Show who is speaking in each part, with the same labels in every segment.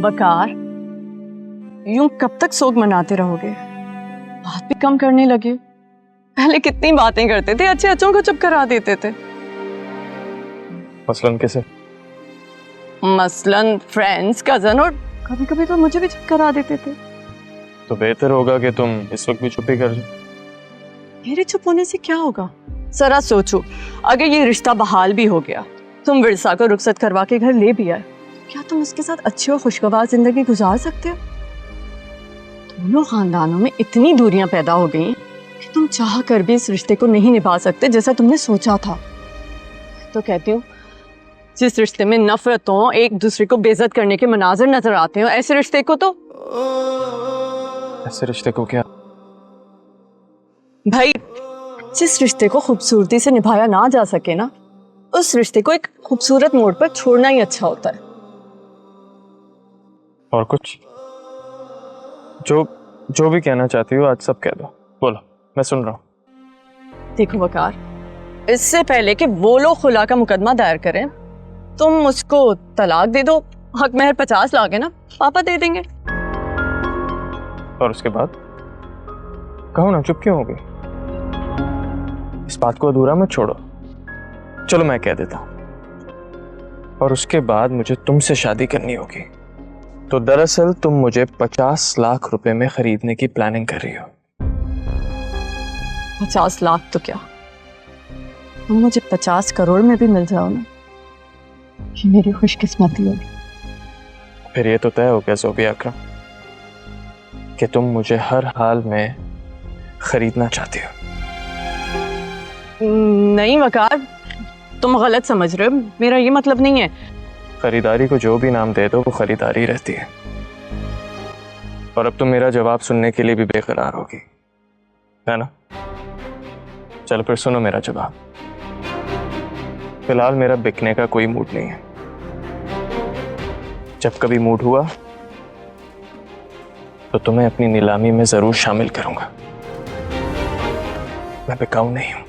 Speaker 1: बकार, यूं कब तक सोग मनाते रहोगे? बात भी कम करने लगे। पहले कितनी बातें करते थे, अच्छे अच्छों को चुप करा देते थे।
Speaker 2: मसलन कैसे?
Speaker 1: मसलन फ्रेंड्स, कजन, और कभी कभी तो मुझे भी चुप करा देते थे।
Speaker 2: तो बेहतर होगा कि तुम इस वक्त भी चुप ही कर जाओ।
Speaker 1: मेरे चुप होने से क्या होगा? जरा सोचो, अगर ये रिश्ता बहाल भी हो गया, तुम विरसा को रुखसत करवा के घर ले भी आए, क्या तुम उसके साथ अच्छी और खुशगवार जिंदगी गुजार सकते हो? दोनों खानदानों में इतनी दूरियां पैदा हो गई कि तुम चाह कर भी इस रिश्ते को नहीं निभा सकते जैसा तुमने सोचा था। तो कहती हूँ, जिस रिश्ते में नफरतों, एक दूसरे को बेइज्जत करने के मनाजर नजर आते हो, ऐसे रिश्ते को तो
Speaker 2: ऐसे रिश्ते को क्या?
Speaker 1: भाई, जिस रिश्ते को खूबसूरती से निभाया ना जा सके ना, उस रिश्ते को एक खूबसूरत मोड़ पर छोड़ना ही अच्छा होता है।
Speaker 2: और कुछ? जो भी कहना चाहती हो आज सब कह दो, बोलो, मैं सुन रहा हूँ।
Speaker 1: देखो वकार, इससे पहले कि वो लोग खुला का मुकदमा दायर करें, तुम उसको तलाक दे दो। हक महर 50 लाख है ना, पापा दे देंगे।
Speaker 2: और उसके बाद? कहो ना, चुप क्यों हो गई? इस बात को अधूरा मत छोड़ो। चलो मैं कह देता हूं। और उसके बाद मुझे तुमसे शादी करनी होगी। तो दरअसल तुम मुझे 50 लाख रुपए में खरीदने की प्लानिंग कर रही हो।
Speaker 1: 50 लाख तो क्या, तुम मुझे 50 करोड़ में भी मिल जाओ ना, ये मेरी खुशकिस्मती होगी।
Speaker 2: फिर ये तो तय हो गया ज़ोबिया अकरम कि तुम मुझे हर हाल में खरीदना चाहती हो।
Speaker 1: नहीं वकार, तुम गलत समझ रहे हो, मेरा ये मतलब नहीं है।
Speaker 2: खरीदारी को जो भी नाम दे दो वो खरीदारी रहती है। और अब तुम मेरा जवाब सुनने के लिए भी बेकरार होगी, है ना? चलो फिर सुनो मेरा जवाब। फिलहाल मेरा बिकने का कोई मूड नहीं है। जब कभी मूड हुआ तो तुम्हें अपनी नीलामी में जरूर शामिल करूंगा। मैं बिकाऊ नहीं हूं।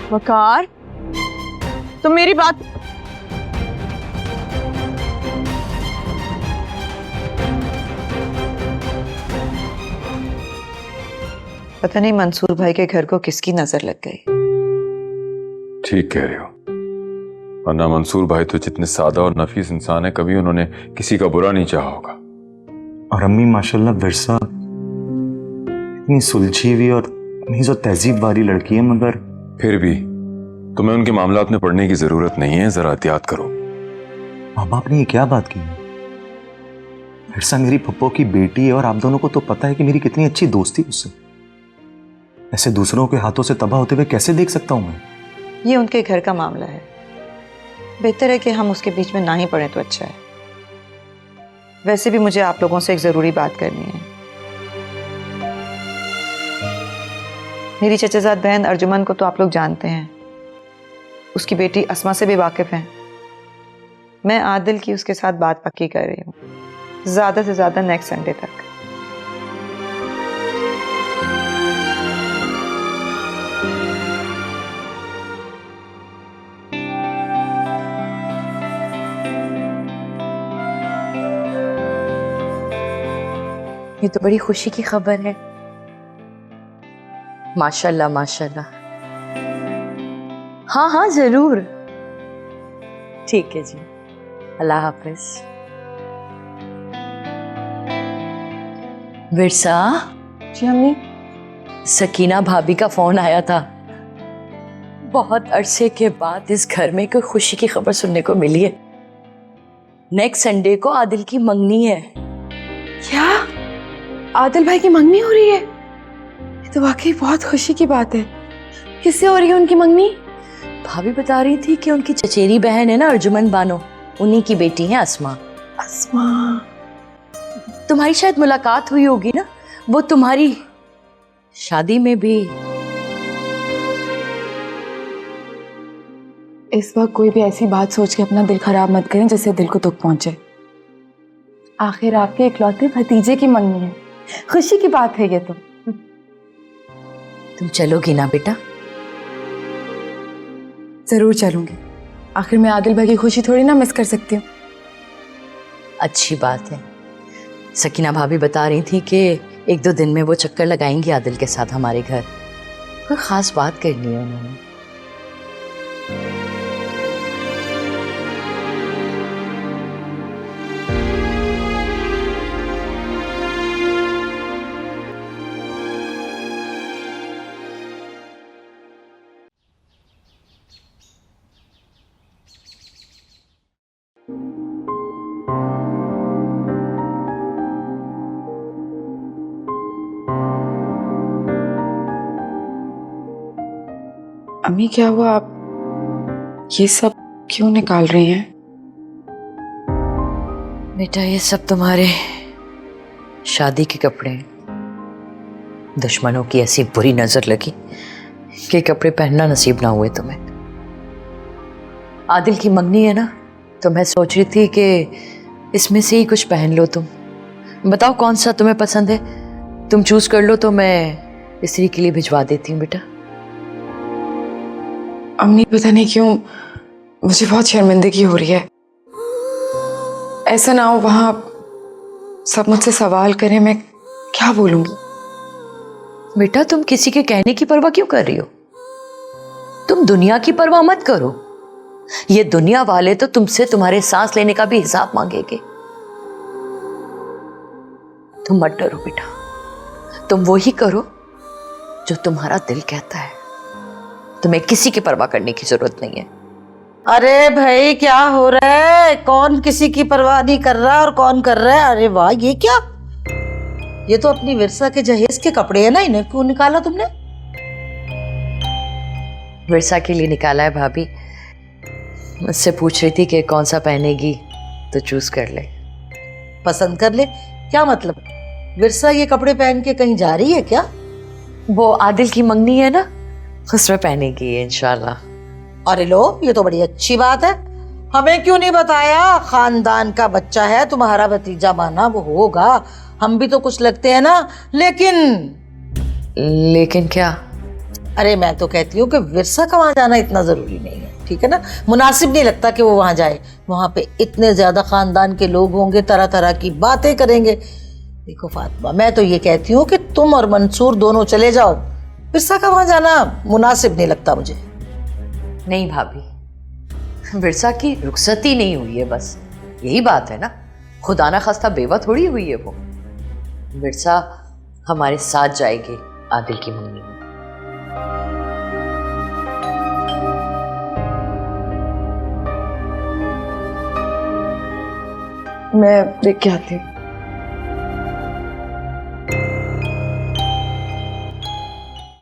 Speaker 1: वकार, तुम मेरी बात
Speaker 3: पता नहीं मंसूर भाई के घर को किसकी नजर लग गई।
Speaker 4: ठीक कह रहे हो, वरना मंसूर भाई तो जितने सादा और नफीस इंसान है, कभी उन्होंने किसी का बुरा नहीं चाहा होगा।
Speaker 5: और अम्मी माशाल्लाह विरसा इतनी सुलझी हुई और मीज़ और तहजीब वाली लड़की है, मगर
Speaker 4: फिर भी तुम्हें उनके मामलात में पड़ने की जरूरत नहीं है, जरा एहतियात करो।
Speaker 5: माँ बाप ने ये क्या बात की? विरसा मेरी पप्पो की बेटी है और आप दोनों को तो पता है कि मेरी कितनी अच्छी दोस्ती उससे। ऐसे दूसरों के हाथों से तबाह होते हुए कैसे देख सकता हूं मैं?
Speaker 3: ये उनके घर का मामला है, बेहतर है कि हम उसके बीच में ना ही पड़े तो अच्छा है। वैसे भी मुझे आप लोगों से एक जरूरी बात करनी है। मेरी चचेजाद बहन अर्जुमन को तो आप लोग जानते हैं, उसकी बेटी अस्मा से भी वाकिफ हैं। मैं आदिल की उसके साथ बात पक्की कर रही हूँ, ज्यादा से ज्यादा नेक्स्ट संडे तक।
Speaker 6: ये तो बड़ी खुशी की खबर है। माशाल्लाह माशाल्लाह। हाँ हाँ जरूर, ठीक है जी, अल्लाह हाफिज। विरसा
Speaker 1: जी अम्मी।
Speaker 6: सकीना भाभी का फोन आया था। बहुत अरसे के बाद इस घर में कोई खुशी की खबर सुनने को मिली है। नेक्स्ट संडे को आदिल की मंगनी है।
Speaker 7: क्या आदिल भाई की मंगनी हो रही है? ये तो वाकई बहुत खुशी की बात है। किससे हो रही है उनकी मंगनी?
Speaker 6: भाभी बता रही थी कि उनकी चचेरी बहन है ना अर्जुमन बानो, उन्हीं की बेटी है अस्मा।
Speaker 7: अस्मा?
Speaker 6: तुम्हारी शायद मुलाकात हुई होगी ना, वो तुम्हारी शादी में भी।
Speaker 7: इस वक्त कोई भी ऐसी बात सोच के अपना दिल खराब मत करें जिससे दिल को दुख पहुंचे। आखिर आपके इकलौते भतीजे की मंगनी है, खुशी की बात है ये तो।
Speaker 6: तुम चलोगी ना बेटा?
Speaker 7: ज़रूर चलूँगी। आखिर मैं आदिल भाई की खुशी थोड़ी ना मिस कर सकती हूँ।
Speaker 6: अच्छी बात है। सकीना भाभी बता रही थी कि 1-2 दिन में वो चक्कर लगाएंगी आदिल के साथ हमारे घर। कोई ख़ास बात करनी है उन्होंने।
Speaker 7: अम्मी क्या हुआ, आप ये सब क्यों निकाल रही हैं?
Speaker 6: बेटा ये सब तुम्हारे शादी के कपड़े हैं। दुश्मनों की ऐसी बुरी नजर लगी कि कपड़े पहनना नसीब ना हुए तुम्हें। आदिल की मंगनी है ना, तो मैं सोच रही थी कि इसमें से ही कुछ पहन लो तुम। बताओ कौन सा तुम्हें पसंद है, तुम चूज कर लो तो मैं इस्त्री के लिए भिजवा देती हूँ बेटा।
Speaker 7: अम्मी पता नहीं क्यों मुझे बहुत शर्मिंदगी हो रही है। ऐसा ना हो वहां सब मुझसे सवाल करें, मैं क्या बोलूंगी?
Speaker 6: बेटा तुम किसी के कहने की परवाह क्यों कर रही हो? तुम दुनिया की परवाह मत करो। ये दुनिया वाले तो तुमसे तुम्हारे सांस लेने का भी हिसाब मांगेंगे। तुम मत डरो बेटा, तुम वो ही करो जो तुम्हारा दिल कहता है। तुम्हें किसी की परवाह करने की जरूरत नहीं है।
Speaker 8: अरे भाई क्या हो रहा है? कौन किसी की परवाह नहीं कर रहा और कौन कर रहा है? अरे वाह, ये क्या? ये तो अपनी विरसा के जहेज के कपड़े हैं ना, इन्हें क्यों निकाला तुमने?
Speaker 6: विरसा के लिए निकाला है भाभी। मुझसे पूछ रही थी कि कौन सा पहनेगी, तो चूज कर ले।
Speaker 8: पसंद कर ले? क्या मतलब? विरसा ये कपड़े पहन के कहीं जा रही है क्या?
Speaker 6: वो आदिल की मंगनी है ना, उसमें पहनेगी इंशाल्लाह।
Speaker 8: अरे लो, ये तो बड़ी अच्छी बात है। हमें क्यों नहीं बताया? खानदान का बच्चा है, तुम्हारा भतीजा माना वो होगा। हम भी तो कुछ लगते हैं ना।
Speaker 6: लेकिन क्या?
Speaker 8: अरे मैं तो कहती हूँ कि विरसा का वहां जाना इतना जरूरी नहीं है, ठीक है ना? मुनासिब नहीं लगता कि वो वहां जाए। वहां पे इतने ज्यादा खानदान के लोग होंगे, तरह तरह की बातें करेंगे। देखो फातिमा, मैं तो ये कहती हूँ कि तुम और मंसूर दोनों चले जाओ। विरसा का वहां जाना मुनासिब नहीं लगता मुझे।
Speaker 6: नहीं भाभी, विरसा की रुखसती नहीं हुई है, बस यही बात है ना। खुदा ना खास्ता बेवा थोड़ी हुई है वो। विरसा हमारे साथ जाएगी आदिल की मंगनी में।
Speaker 7: मैं देख के आती हूँ।